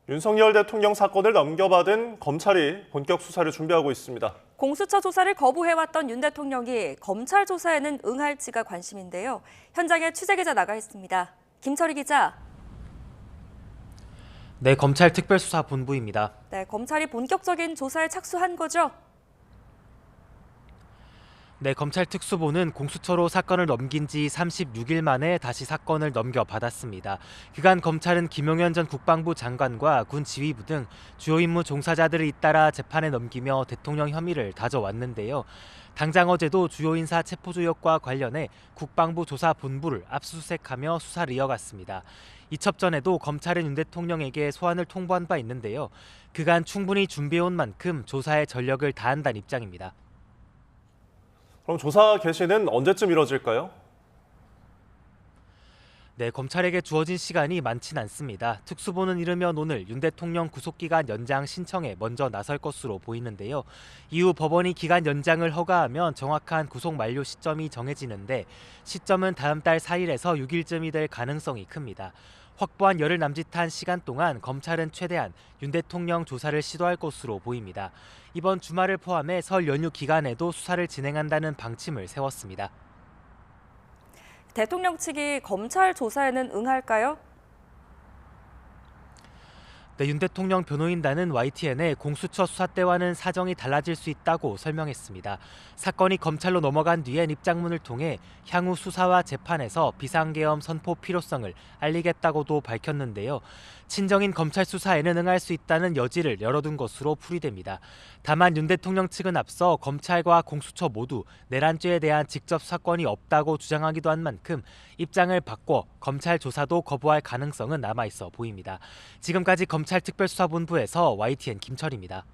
윤석열 대통령 사건을 넘겨받은 검찰이 본격 수사를 준비하고 있습니다. 공수처 조사를 거부해왔던 윤 대통령이 검찰 조사에는 응할지가 관심인데요. 현장에 취재기자 나가 있습니다. 김철희 기자. 네, 검찰 특별수사본부입니다. 네, 검찰이 본격적인 조사에 착수한 거죠? 네, 검찰 특수본은 공수처로 사건을 넘긴 지 36일 만에 다시 사건을 넘겨받았습니다. 그간 검찰은 김용현 전 국방부 장관과 군 지휘부 등 주요 임무 종사자들을 잇따라 재판에 넘기며 대통령 혐의를 다져왔는데요. 당장 어제도 주요 인사 체포 조역과 관련해 국방부 조사본부를 압수수색하며 수사를 이어갔습니다. 이첩전에도 검찰은 윤 대통령에게 소환을 통보한 바 있는데요. 그간 충분히 준비해온 만큼 조사에 전력을 다한다는 입장입니다. 그럼 조사 개시는 언제쯤 이뤄질까요? 네, 검찰에게 주어진 시간이 많진 않습니다. 특수본은 이르면 오늘 윤 대통령 구속기간 연장 신청에 먼저 나설 것으로 보이는데요. 이후 법원이 기간 연장을 허가하면 정확한 구속 만료 시점이 정해지는데 시점은 다음 달 4일에서 6일쯤이 될 가능성이 큽니다. 확보한 열흘 남짓한 시간 동안 검찰은 최대한 윤 대통령 조사를 시도할 것으로 보입니다. 이번 주말을 포함해 설 연휴 기간에도 수사를 진행한다는 방침을 세웠습니다. 대통령 측이 검찰 조사에는 응할까요? 네, 윤 대통령 변호인단은 YTN에 공수처 수사 때와는 사정이 달라질 수 있다고 설명했습니다. 사건이 검찰로 넘어간 뒤엔 입장문을 통해 향후 수사와 재판에서 비상계엄 선포 필요성을 알리겠다고도 밝혔는데요. 친정인 검찰 수사에는 응할 수 있다는 여지를 열어둔 것으로 풀이됩니다. 다만 윤 대통령 측은 앞서 검찰과 공수처 모두 내란죄에 대한 직접 사건이 없다고 주장하기도 한 만큼 입장을 바꿔 검찰 조사도 거부할 가능성은 남아있어 보입니다. 지금까지 검찰 특별수사본부에서 YTN 김철희입니다.